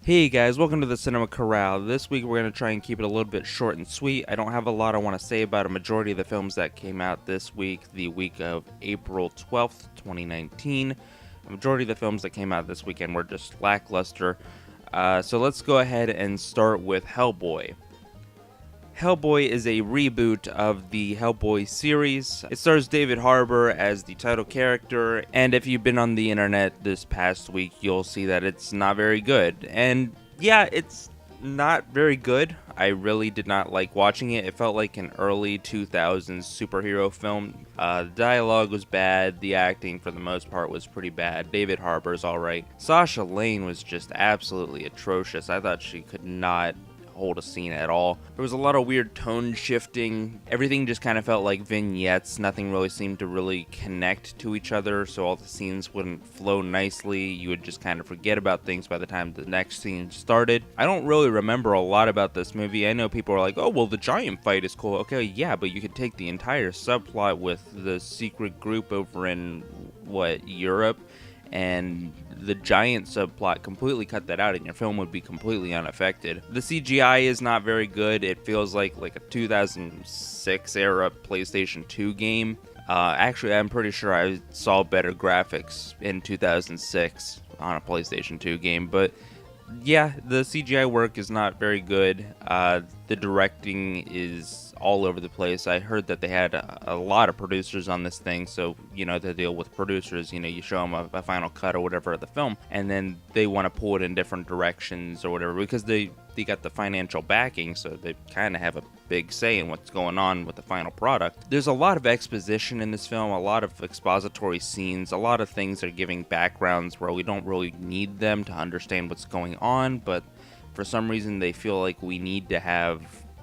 Hey guys, welcome to the Cinema Corral. This week we're going to try and keep it a little bit short and sweet. I don't have a lot I want to say about a majority of the films that came out this week, the week of April 12th, 2019. The majority of the films that came out this weekend were just lackluster. So let's go ahead and start with Hellboy. Hellboy is a reboot of the Hellboy series. It stars David Harbour as the title character, and if you've been on the internet this past week, you'll see that it's not very good. And yeah, it's not very good. I really did not like watching it. It felt like an early 2000s superhero film. The dialogue was bad. The acting, for the most part, was pretty bad. David Harbour's alright. Sasha Lane was just absolutely atrocious. I thought she could not hold a scene at all. There was a lot of weird tone shifting. Everything just kind of felt like vignettes. Nothing really seemed to really connect to each other, so all the scenes wouldn't flow nicely. You would just kind of forget about things by the time the next scene started. I don't really remember a lot about this movie. I know people are like, oh, well, the giant fight is cool. Okay, yeah, but you could take the entire subplot with the secret group over in, Europe, and the giant subplot, completely cut that out and your film would be completely unaffected. The CGI is not very good. It feels like a 2006 era PlayStation 2 game. Actually, I'm pretty sure I saw better graphics in 2006 on a PlayStation 2 game, but yeah, the CGI work is not very good. The directing is all over the place. I heard that they had a lot of producers on this thing, so, the deal with producers, you show them a final cut or whatever of the film, and then they want to pull it in different directions or whatever, because they got the financial backing, so they kind of have a big say in what's going on with the final product. There's a lot of exposition in this film, a lot of expository scenes, a lot of things that are giving backgrounds where we don't really need them to understand what's going on, but for some reason they feel like we need to have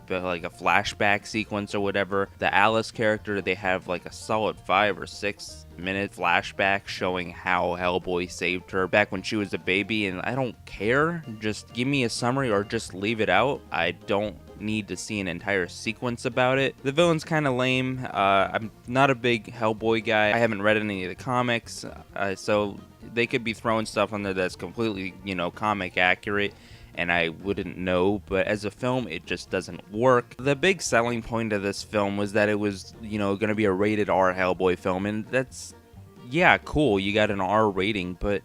like a flashback sequence or whatever. The Alice character, they have like a solid 5 or 6 minute flashback showing how Hellboy saved her back when she was a baby, and I don't care. Just give me a summary or just leave it out. I don't need to see an entire sequence about it. The villain's kind of lame. I'm not a big Hellboy guy. I haven't read any of the comics, so they could be throwing stuff on there that's completely, comic accurate, and I wouldn't know, but as a film, it just doesn't work. The big selling point of this film was that it was, going to be a rated R Hellboy film, and that's, yeah, cool, you got an R rating, but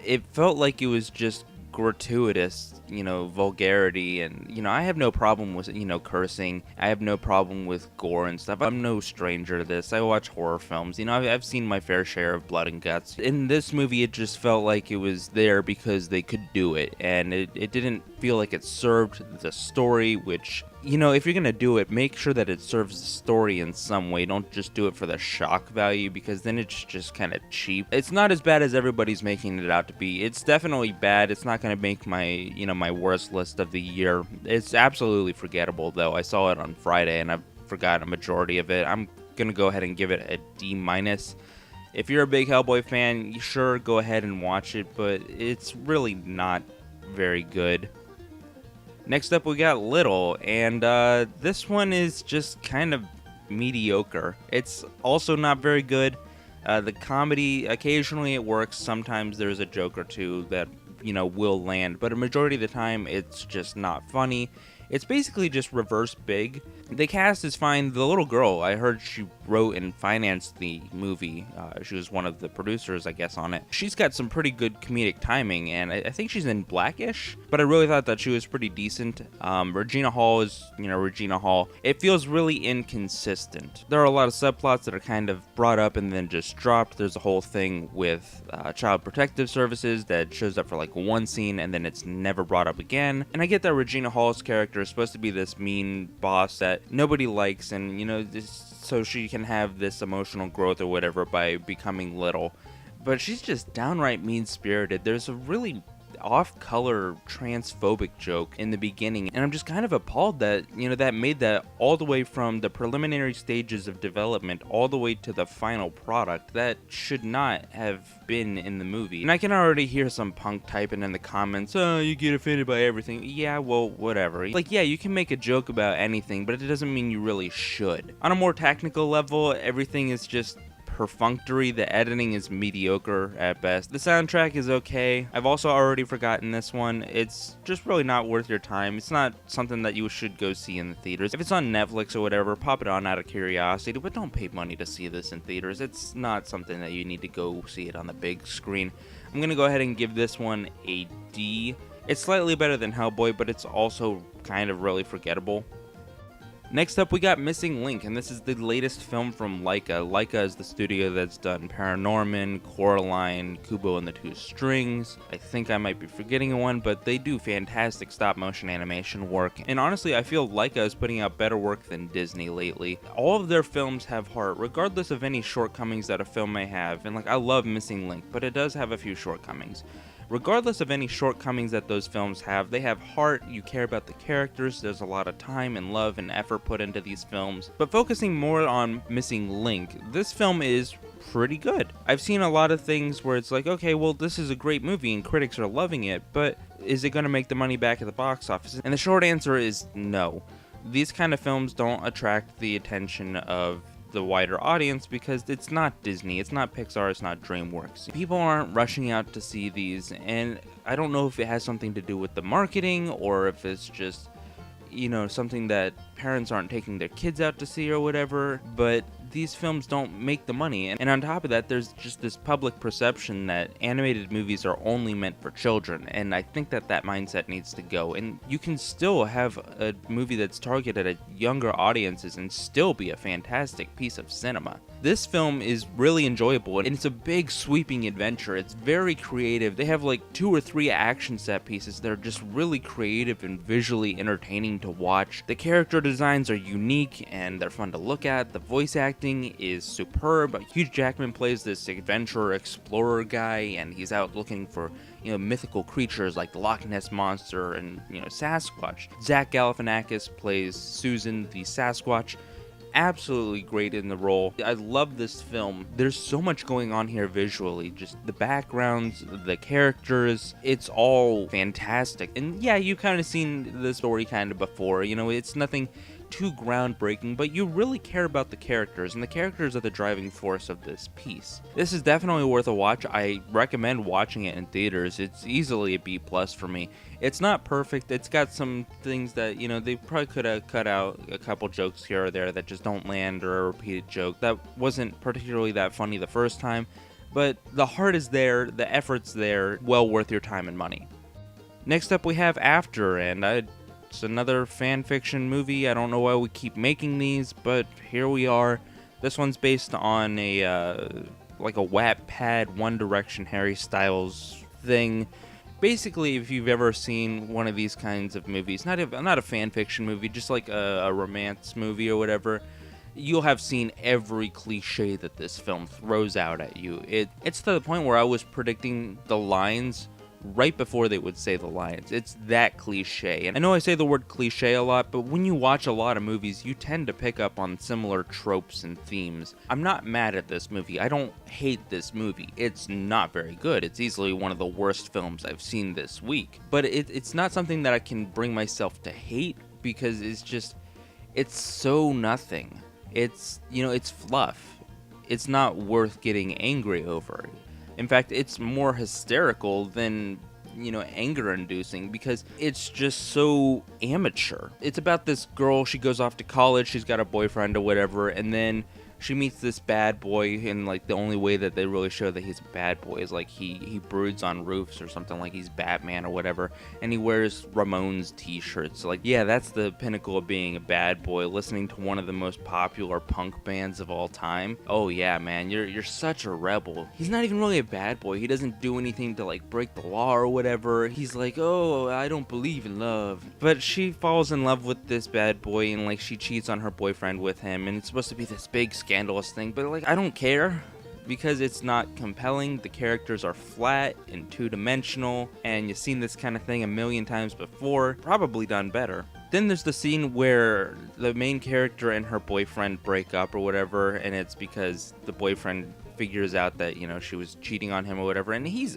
it felt like it was just gratuitous, vulgarity, and, I have no problem with, cursing. I have no problem with gore and stuff. I'm no stranger to this. I watch horror films. I've seen my fair share of blood and guts. In this movie, it just felt like it was there because they could do it, and it didn't feel like it served the story, which, if you're gonna do it, make sure that it serves the story in some way. Don't just do it for the shock value, because then it's just kind of cheap. It's not as bad as everybody's making it out to be. It's definitely bad. It's not gonna make my, my worst list of the year. It's absolutely forgettable, though. I saw it on Friday, and I've forgotten a majority of it. I'm gonna go ahead and give it a D-. If you're a big Hellboy fan, sure, go ahead and watch it, but it's really not very good. Next up, we got Little, and this one is just kind of mediocre. It's also not very good. The comedy, occasionally it works. Sometimes there's a joke or two that, will land, but a majority of the time, it's just not funny. It's basically just reverse Big. The cast is fine. The little girl, I heard she wrote and financed the movie. She was one of the producers, I guess, on it. She's got some pretty good comedic timing, and I think she's in Blackish, but I really thought that she was pretty decent. Regina Hall is, Regina Hall. It feels really inconsistent. There are a lot of subplots that are kind of brought up and then just dropped. There's a whole thing with Child Protective Services that shows up for like one scene and then it's never brought up again. And I get that Regina Hall's character is supposed to be this mean boss that nobody likes, and so she can have this emotional growth or whatever by becoming Little, but she's just downright mean-spirited. There's a really off-color transphobic joke in the beginning, and I'm just kind of appalled that, that made that all the way from the preliminary stages of development all the way to the final product. That should not have been in the movie. And I can already hear some punk typing in the comments, oh, you get offended by everything. Yeah, well, whatever. Like, yeah, you can make a joke about anything, but it doesn't mean you really should. On a more technical level, everything is just perfunctory. The editing is mediocre at best. The soundtrack is okay. I've also already forgotten this one. It's just really not worth your time. It's not something that you should go see in the theaters. If it's on Netflix or whatever, pop it on out of curiosity, but don't pay money to see this in theaters. It's not something that you need to go see it on the big screen. I'm gonna go ahead and give this one a D. It's slightly better than Hellboy, but it's also kind of really forgettable. Next up, we got Missing Link, and this is the latest film from Laika. Laika is the studio that's done Paranorman, Coraline, Kubo and the Two Strings. I think I might be forgetting one, but they do fantastic stop-motion animation work. And honestly, I feel Laika is putting out better work than Disney lately. All of their films have heart, regardless of any shortcomings that a film may have. And I love Missing Link, but it does have a few shortcomings. Regardless of any shortcomings that those films have, they have heart, you care about the characters, there's a lot of time and love and effort put into these films. But focusing more on Missing Link, this film is pretty good. I've seen a lot of things where it's like, okay, well, this is a great movie and critics are loving it, but is it going to make the money back at the box office? And the short answer is no. These kind of films don't attract the attention of the wider audience because it's not Disney, it's not Pixar, it's not DreamWorks. People aren't rushing out to see these, and I don't know if it has something to do with the marketing or if it's just, something that parents aren't taking their kids out to see or whatever, but these films don't make the money. And on top of that, there's just this public perception that animated movies are only meant for children, and I think that mindset needs to go. And you can still have a movie that's targeted at younger audiences and still be a fantastic piece of cinema. This film is really enjoyable, and it's a big sweeping adventure. It's very creative. They have 2 or 3 action set pieces that are just really creative and visually entertaining to watch. The character designs are unique and they're fun to look at. The voice acting is superb. Hugh Jackman plays this adventurer explorer guy, and he's out looking for mythical creatures like the Loch Ness Monster and Sasquatch. Zach Galifianakis plays Susan the Sasquatch. Absolutely great in the role. I love this film. There's so much going on here visually, just the backgrounds, the characters, it's all fantastic. And yeah, you've kind of seen the story kind of before, it's nothing too groundbreaking, but you really care about the characters, and the characters are the driving force of this piece. This is definitely worth a watch. I recommend watching it in theaters. It's easily a B+ for me. It's not perfect. It's got some things that, they probably could have cut out a couple jokes here or there that just don't land, or a repeated joke that wasn't particularly that funny the first time, but the heart is there, the effort's there, well worth your time and money. Next up we have After, and it's another fan fiction movie. I don't know why we keep making these, but here we are. This one's based on a Wattpad One Direction Harry Styles thing. Basically, if you've ever seen one of these kinds of movies, not a fan fiction movie, just like a romance movie or whatever, you'll have seen every cliche that this film throws out at you. It's to the point where I was predicting the lines right before they would say the lines. It's that cliche. And I know I say the word cliche a lot, but when you watch a lot of movies, you tend to pick up on similar tropes and themes. I'm not mad at this movie. I don't hate this movie. It's not very good. It's easily one of the worst films I've seen this week. But it's not something that I can bring myself to hate, because it's so nothing. It's fluff. It's not worth getting angry over. In fact, it's more hysterical than, anger-inducing, because it's just so amateur. It's about this girl, she goes off to college, she's got a boyfriend or whatever, and then she meets this bad boy, and the only way that they really show that he's a bad boy is he broods on roofs or something, like he's Batman or whatever, and he wears Ramones t-shirts. Yeah, that's the pinnacle of being a bad boy, listening to one of the most popular punk bands of all time. Oh yeah, man, you're such a rebel. He's not even really a bad boy. He doesn't do anything to break the law or whatever. He's oh, I don't believe in love. But she falls in love with this bad boy, and she cheats on her boyfriend with him, and it's supposed to be this big scandalous thing, but I don't care, because it's not compelling. The characters are flat and two-dimensional, and you've seen this kind of thing a million times before, probably done better. Then there's the scene where the main character and her boyfriend break up or whatever, and it's because the boyfriend figures out that, you know, she was cheating on him or whatever, and he's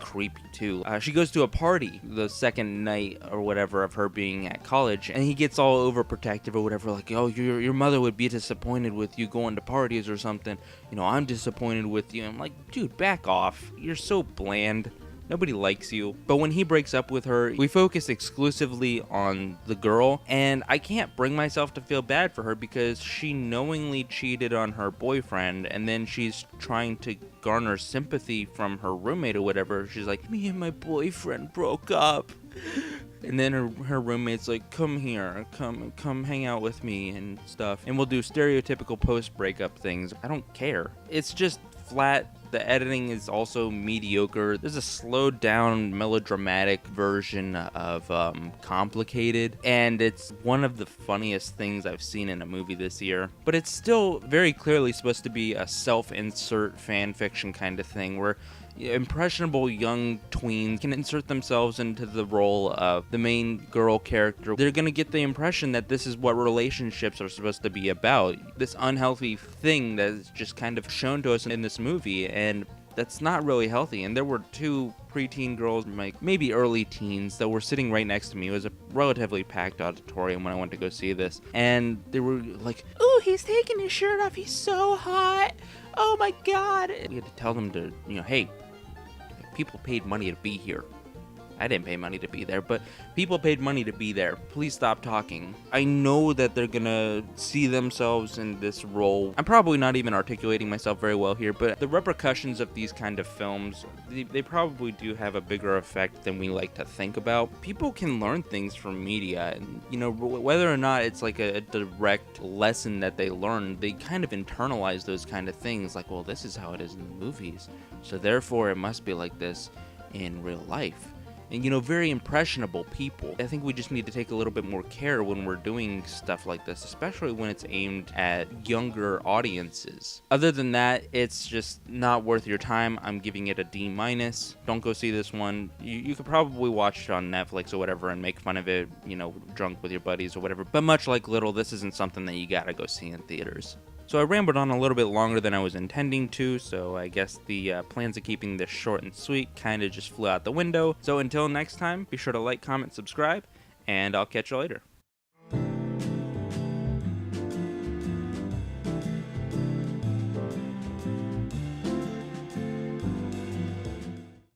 creepy too. She goes to a party the second night or whatever of her being at college, and he gets all overprotective or whatever, like, oh, your mother would be disappointed with you going to parties or something. You know, I'm disappointed with you. I'm like, dude, back off. You're so bland. Nobody likes you. But when he breaks up with her, we focus exclusively on the girl, and I can't bring myself to feel bad for her because she knowingly cheated on her boyfriend, and then she's trying to garner sympathy from her roommate or whatever. She's like, me and my boyfriend broke up. And then her roommate's like, come here, come hang out with me and stuff. And we'll do stereotypical post-breakup things. I don't care. It's just flat. The editing is also mediocre. There's a slowed down melodramatic version of Complicated, and it's one of the funniest things I've seen in a movie this year. But it's still very clearly supposed to be a self-insert fan fiction kind of thing where impressionable young tweens can insert themselves into the role of the main girl character. They're gonna get the impression that this is what relationships are supposed to be about. This unhealthy thing that is just kind of shown to us in this movie, and that's not really healthy. And there were two preteen girls, like maybe early teens, that were sitting right next to me. It was a relatively packed auditorium when I went to go see this, and they were like, "Ooh, he's taking his shirt off. He's so hot. Oh my god!" We had to tell them to, you know, hey, people paid money to be here. I didn't pay money to be there, but people paid money to be there. Please stop talking. I know that they're gonna see themselves in this role. I'm probably not even articulating myself very well here, but the repercussions of these kind of films, they probably do have a bigger effect than we like to think about. People can learn things from media, and, you know, whether or not it's like a direct lesson that they learn, they kind of internalize those kind of things, like, well, this is how it is in the movies, so therefore it must be like this in real life. And, you know, very impressionable people. I think we just need to take a little bit more care when we're doing stuff like this, especially when it's aimed at younger audiences. Other than that, it's just not worth your time. I'm giving it a D-. Don't go see this one. You could probably watch it on Netflix or whatever and make fun of it, you know, drunk with your buddies or whatever. But much like Little, this isn't something that you gotta go see in theaters. So I rambled on a little bit longer than I was intending to, so I guess the plans of keeping this short and sweet kind of just flew out the window. So until next time, be sure to like, comment, subscribe, and I'll catch you later.